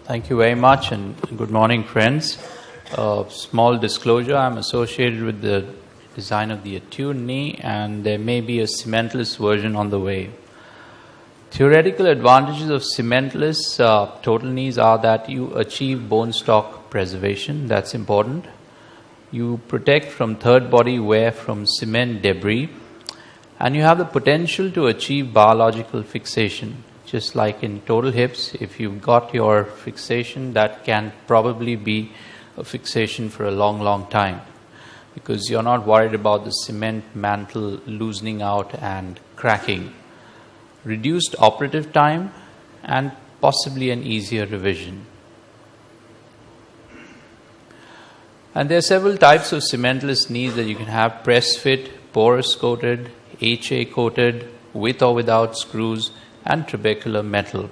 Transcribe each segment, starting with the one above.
Thank you very much and good morning, friends. Small disclosure, I'm associated with the design of the attuned knee and there may be a cementless version on the way. Theoretical advantages of cementless total knees are that you achieve bone stock preservation, that's important. You protect from third body wear from cement debris, and you have the potential to achieve biological fixation. Just like in total hips, if you've got your fixation, that can probably be a fixation for a long time, because you're not worried about the cement mantle loosening out and cracking. Reduced operative time and possibly an easier revision. And there are several types of cementless knees that you can have: press fit, porous coated, HA coated, with or without screws, and trabecular metal.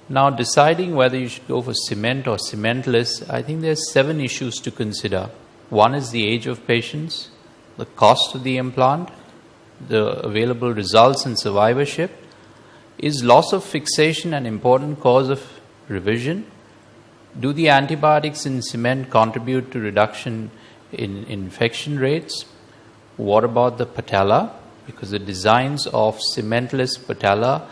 Now, deciding whether you should go for cement or cementless, I think there's 7 issues to consider. One is the age of patients, the cost of the implant, the available results and survivorship. Is loss of fixation an important cause of revision? Do the antibiotics in cement contribute to reduction in infection rates? What about the patella? Because the designs of cementless patella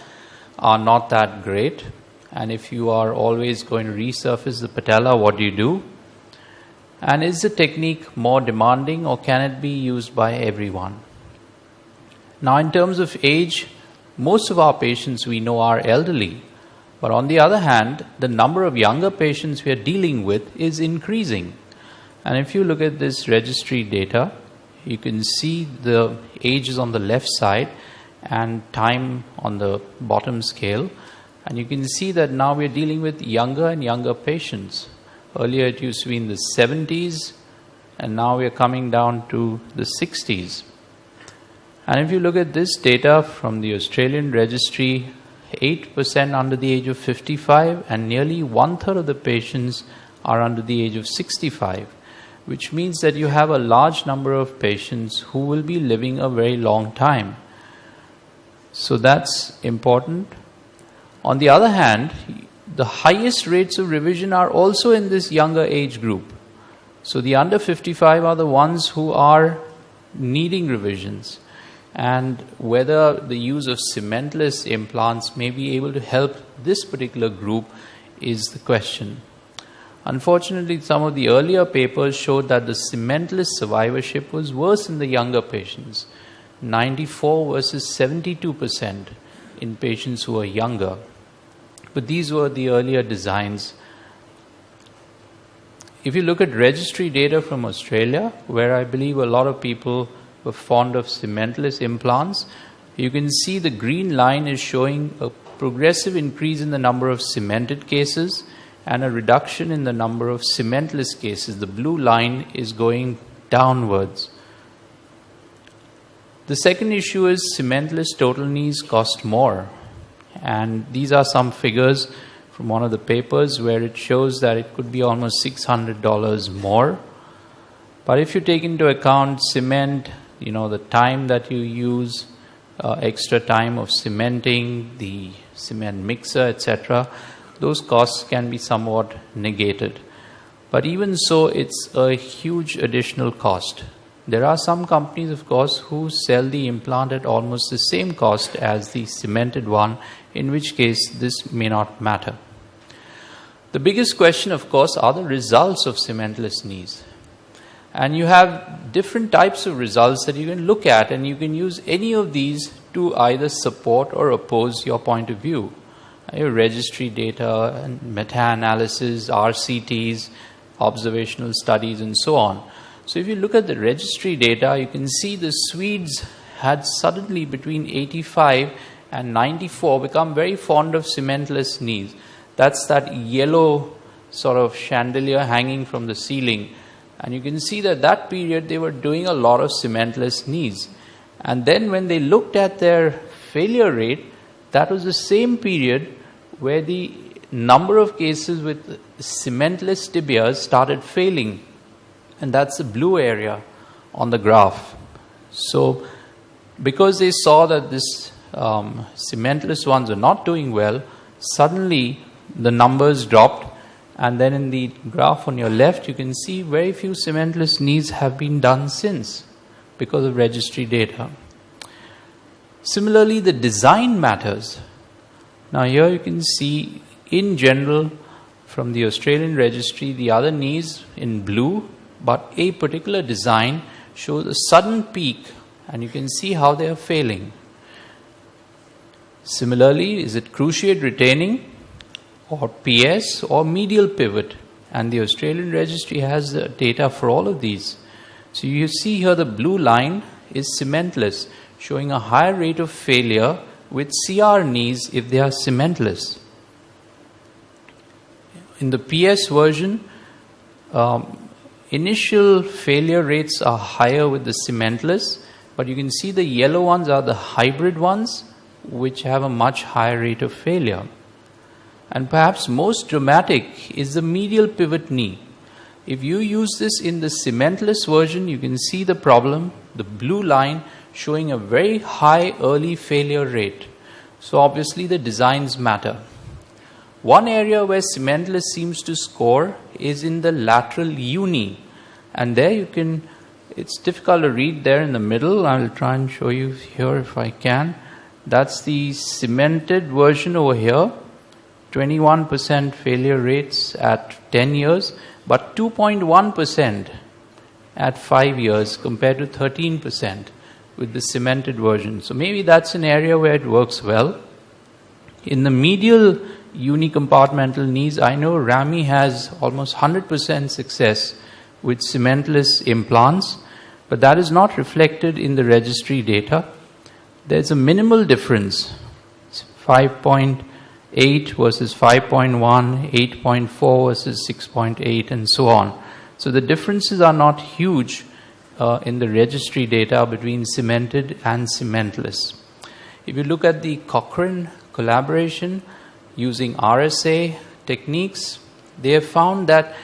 are not that great. And if you are always going to resurface the patella, what do you do? And is the technique more demanding, or can it be used by everyone? Now, in terms of age, most of our patients we know are elderly. But on the other hand, the number of younger patients we are dealing with is increasing. And if you look at this registry data, you can see the ages on the left side and time on the bottom scale. And you can see that now we're dealing with younger and younger patients. Earlier it used to be in the 70s, and now we're coming down to the 60s. And if you look at this data from the Australian registry, 8% under the age of 55, and nearly 1/3 of the patients are under the age of 65. Which means that you have a large number of patients who will be living a very long time. So that's important. On the other hand, the highest rates of revision are also in this younger age group. So the under 55 are the ones who are needing revisions. And whether the use of cementless implants may be able to help this particular group is the question. Unfortunately, some of the earlier papers showed that the cementless survivorship was worse in the younger patients, 94 versus 72% in patients who are younger. But these were the earlier designs. If you look at registry data from Australia, where I believe a lot of people were fond of cementless implants, you can see the green line is showing a progressive increase in the number of cemented cases and a reduction in the number of cementless cases. The blue line is going downwards. The second issue is cementless total knees cost more. And these are some figures from one of the papers where it shows that it could be almost $600 more. But if you take into account cement, the time that you use, extra time of cementing, the cement mixer, etc., those costs can be somewhat negated. But even so, it's a huge additional cost. There are some companies, of course, who sell the implant at almost the same cost as the cemented one, in which case this may not matter. The biggest question, of course, are the results of cementless knees. And you have different types of results that you can look at, and you can use any of these to either support or oppose your point of view. Your registry data, meta-analysis, RCTs, observational studies, and so on. So if you look at the registry data, you can see the Swedes had suddenly between 85 and 94 become very fond of cementless knees. That's that yellow sort of chandelier hanging from the ceiling. And you can see that period they were doing a lot of cementless knees. And then when they looked at their failure rate, that was the same period where the number of cases with cementless tibias started failing. And that's the blue area on the graph. So because they saw that this cementless ones are not doing well, suddenly the numbers dropped. And then in the graph on your left, you can see very few cementless knees have been done since because of registry data. Similarly, the design matters. Now here you can see, in general, from the Australian registry, the other knees in blue, but a particular design shows a sudden peak, and you can see how they are failing. Similarly, is it cruciate retaining, or PS, or medial pivot? And the Australian registry has the data for all of these. So you see here the blue line is cementless, showing a higher rate of failure with CR knees if they are cementless. In the PS version, initial failure rates are higher with the cementless, but you can see the yellow ones are the hybrid ones, which have a much higher rate of failure. And perhaps most dramatic is the medial pivot knee. If you use this in the cementless version, you can see the problem, the blue line showing a very high early failure rate. So obviously the designs matter. One area where cementless seems to score is in the lateral uni. And there you can, it's difficult to read there in the middle. I'll try and show you here if I can. That's the cemented version over here. 21% failure rates at 10 years, but 2.1% at 5 years compared to 13% with the cemented version. So maybe that's an area where it works well. In the medial unicompartmental knees, I know Rami has almost 100% success with cementless implants, but that is not reflected in the registry data. There's a minimal difference, 5.8 versus 5.1, 8.4 versus 6.8, and so on. So the differences are not huge in the registry data between cemented and cementless. If you look at the Cochrane collaboration using RSA techniques, they have found that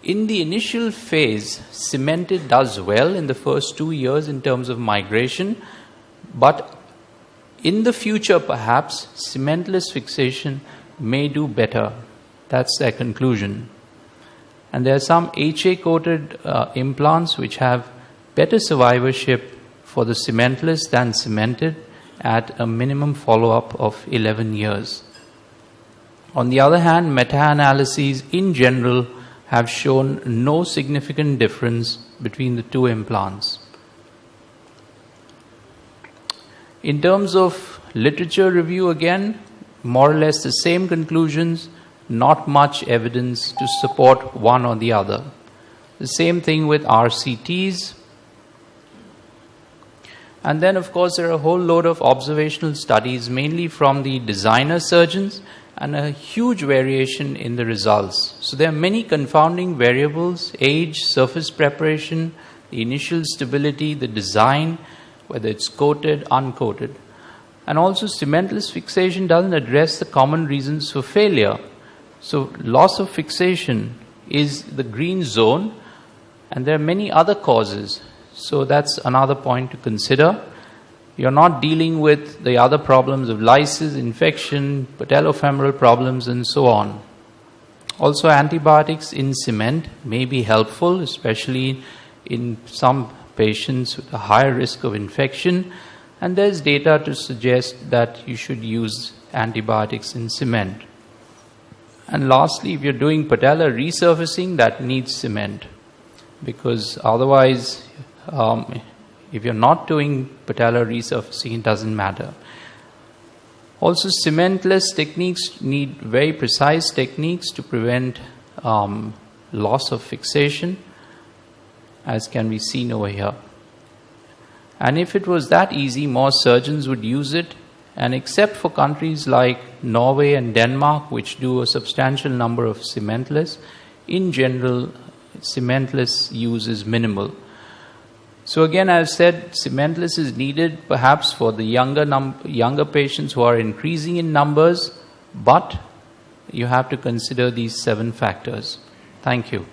in the initial phase, cemented does well in the first 2 years in terms of migration, but in the future, perhaps, cementless fixation may do better. That's their conclusion. And there are some HA-coated implants which have better survivorship for the cementless than cemented at a minimum follow-up of 11 years. On the other hand, meta-analyses in general have shown no significant difference between the two implants. In terms of literature review, again, more or less the same conclusions, not much evidence to support one or the other. The same thing with RCTs. And then, of course, there are a whole load of observational studies, mainly from the designer surgeons, and a huge variation in the results. So there are many confounding variables: age, surface preparation, the initial stability, the design, whether it's coated, uncoated. And also cementless fixation doesn't address the common reasons for failure. So loss of fixation is the green zone, and there are many other causes. So that's another point to consider. You're not dealing with the other problems of lysis, infection, patellofemoral problems, and so on. Also, antibiotics in cement may be helpful, especially in some patients with a higher risk of infection, and there's data to suggest that you should use antibiotics in cement. And lastly, if you're doing patellar resurfacing, that needs cement, because otherwise, if you're not doing patellar resurfacing, it doesn't matter. Also, cementless techniques need very precise techniques to prevent loss of fixation, as can be seen over here. And if it was that easy, more surgeons would use it. And except for countries like Norway and Denmark, which do a substantial number of cementless, in general, cementless use is minimal. So again, I've said cementless is needed perhaps for the younger patients who are increasing in numbers, but you have to consider these 7 factors. Thank you.